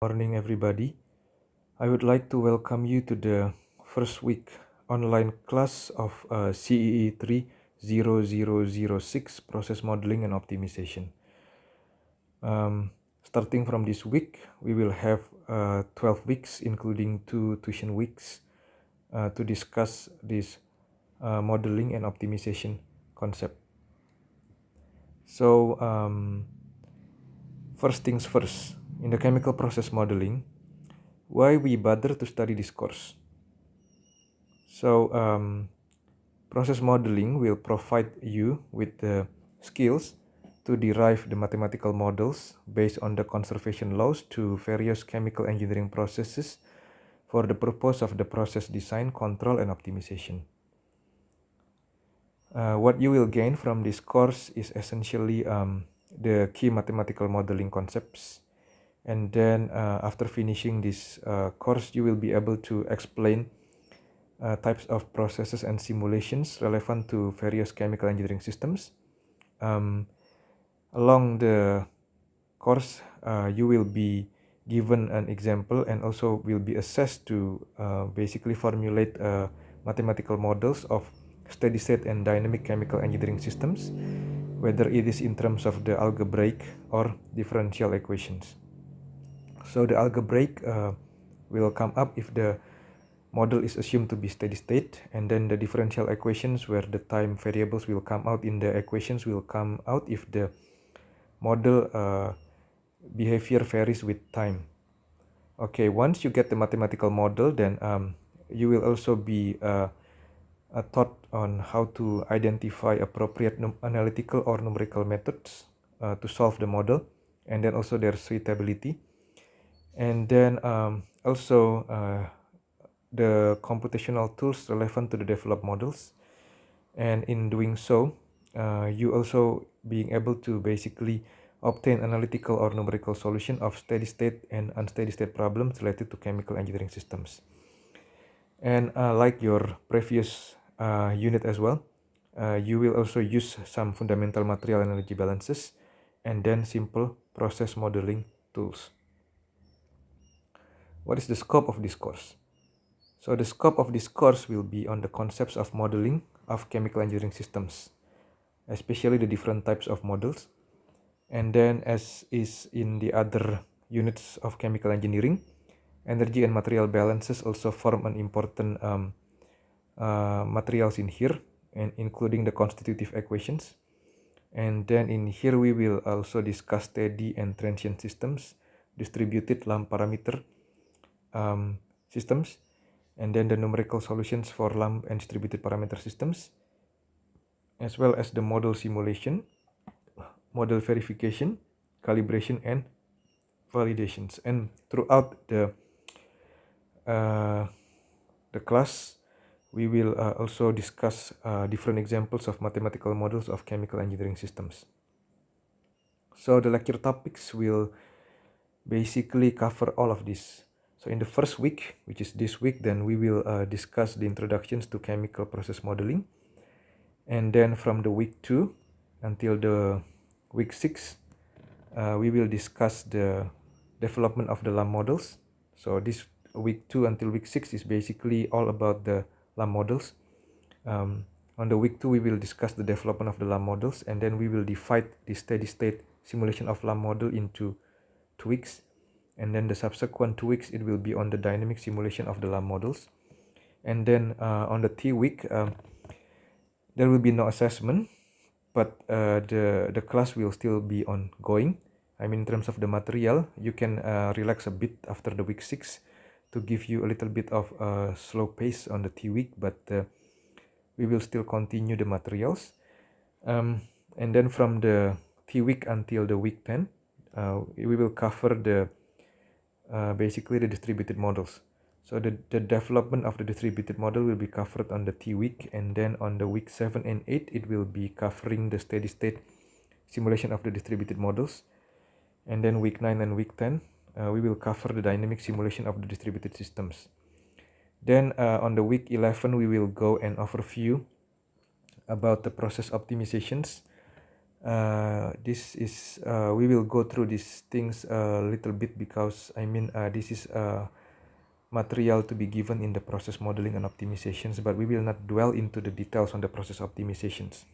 Morning, everybody. I would like to welcome you to the first week online class of CEE 30006 Process Modeling and Optimization. Starting from this week, we will have 12 weeks, including 2 tuition weeks, to discuss this modeling and optimization concept. So, first things first, in the chemical process modeling, why we bother to study this course? So, process modeling will provide you with the skills to derive the mathematical models based on the conservation laws to various chemical engineering processes for the purpose of the process design, control, and optimization. What you will gain from this course is essentially the key mathematical modeling concepts. And then after finishing this course, you will be able to explain types of processes and simulations relevant to various chemical engineering systems. Along the course, you will be given an example and also will be assessed to basically formulate mathematical models of steady state and dynamic chemical engineering systems, whether it is in terms of the algebraic or differential equations. So the algebraic will come up if the model is assumed to be steady state, and then the differential equations where the time variables will come out in the equations will come out if the model behavior varies with time. Okay, once you get the mathematical model, then you will also be taught on how to identify appropriate analytical or numerical methods to solve the model, and then also their suitability, and then also the computational tools relevant to the developed models. And in doing so, you also being able to basically obtain analytical or numerical solution of steady state and unsteady state problems related to chemical engineering systems. And like your previous unit as well, you will also use some fundamental material and energy balances and then simple process modeling tools. What is the scope of this course? So the scope of this course will be on the concepts of modeling of chemical engineering systems, especially the different types of models. And then, as is in the other units of chemical engineering, energy and material balances also form an important materials in here, and including the constitutive equations. And then in here we will also discuss steady and transient systems, distributed Lamp parameter systems, and then the numerical solutions for Lamp and distributed parameter systems, as well as the model simulation, model verification, calibration, and validations. And throughout the class, we will also discuss different examples of mathematical models of chemical engineering systems. So the lecture topics will basically cover all of this. So in the first week, which is this week, then we will discuss the introductions to chemical process modeling. And then from the week 2 until the week 6, we will discuss the development of the LAM models. So this week 2 until week 6 is basically all about the LAM models. On the week 2, we will discuss the development of the LAM models, and then we will divide the steady state simulation of LAM model into 2 weeks. And then the subsequent 2 weeks, it will be on the dynamic simulation of the LAM models. And then on the T week, there will be no assessment, but the class will still be ongoing. I mean, in terms of the material, you can relax a bit after the week 6 to give you a little bit of a slow pace on the T week, but we will still continue the materials. And then from the T week until the week 10, we will cover the basically the distributed models. So the development of the distributed model will be covered on the T week, and then on the week 7 and 8, it will be covering the steady state simulation of the distributed models. And then week 9 and week 10, we will cover the dynamic simulation of the distributed systems. Then on the week 11, we will go and overview about the process optimizations This is we will go through these things a little bit because this is material to be given in the process modeling and optimizations, but we will not dwell into the details on the process optimizations.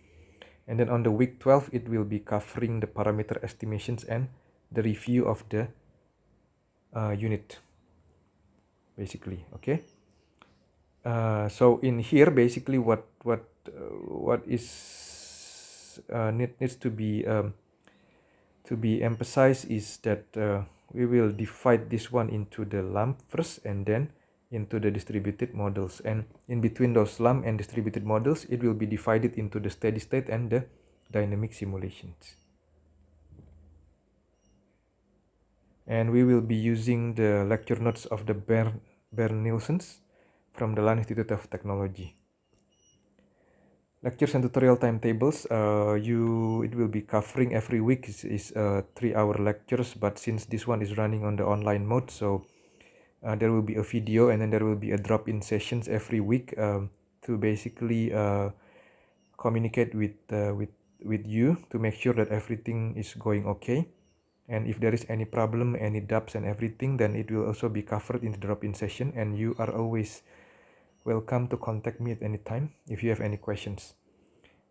And then on the week 12, it will be covering the parameter estimations and the review of the unit, basically. Okay. So in here, basically, what is needs to be emphasized is that we will divide this one into the lump first and then into the distributed models, and in between those lump and distributed models, it will be divided into the steady state and the dynamic simulations. And we will be using the lecture notes of the Bernd Nielsens from the Lund Institute of Technology. Lectures and tutorial timetables, it will be covering every week is 3-hour lectures, but since this one is running on the online mode, so there will be a video and then there will be a drop-in sessions every week to basically communicate with you to make sure that everything is going okay. And if there is any problem, any doubts and everything, then it will also be covered in the drop-in session, and you are always welcome to contact me at any time if you have any questions.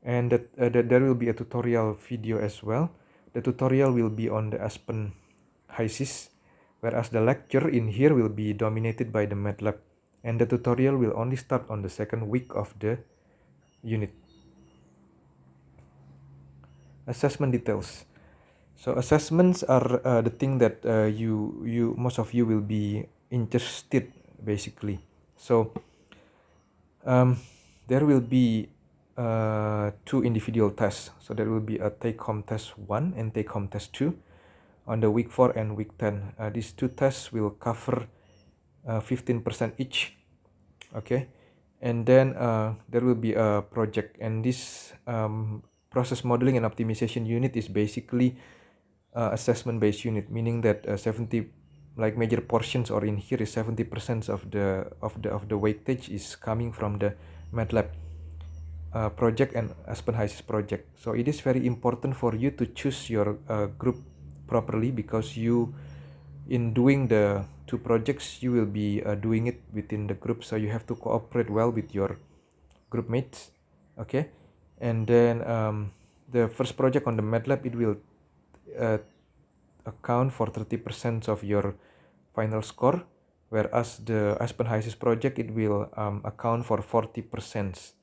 And there will be a tutorial video as well. The tutorial will be on the Aspen HYSYS, whereas the lecture in here will be dominated by the MATLAB, and the tutorial will only start on the second week of the unit. Assessment details. So assessments are the thing that most of you will be interested, basically. So there will be 2 individual tests. So there will be a take-home test 1 and take-home test 2 on the week 4 and week 10. These 2 tests will cover 15% each. Okay, and then there will be a project, and this process modeling and optimization unit is basically assessment-based unit, meaning that 70 like major portions, or in here is 70% of the weightage is coming from the MATLAB project and Aspen HYSYS project. So it is very important for you to choose your group properly, because in doing the 2 projects, you will be doing it within the group, so you have to cooperate well with your group mates. Okay, and then the first project on the MATLAB, it will account for 30% of your final score, whereas the Aspen HYSYS project, it will account for 40%.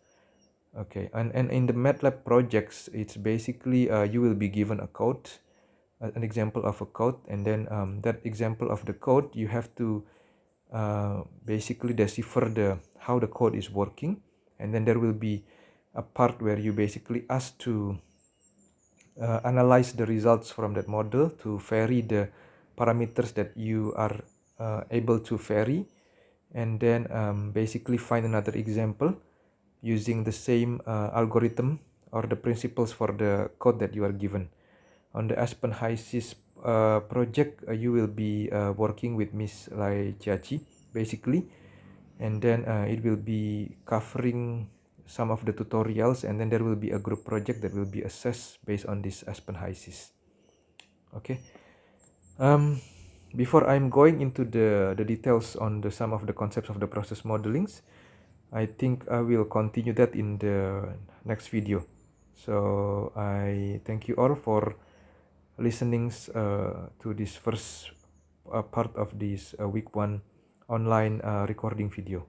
Okay, and in the MATLAB projects, it's basically you will be given a code, an example of a code, and then that example of the code, you have to basically decipher how the code is working, and then there will be a part where you basically ask to analyze the results from that model to vary the parameters that you are able to vary, and then basically find another example using the same algorithm or the principles for the code that you are given. On the Aspen HYSYS project, you will be working with Miss Lai Chiachi, basically, and then it will be covering some of the tutorials, and then there will be a group project that will be assessed based on this Aspen HYSYS. Okay. Before I'm going into the details on some of the concepts of the process modelings, I think I will continue that in the next video. So I thank you all for listening to this first part of this week 1 online recording video.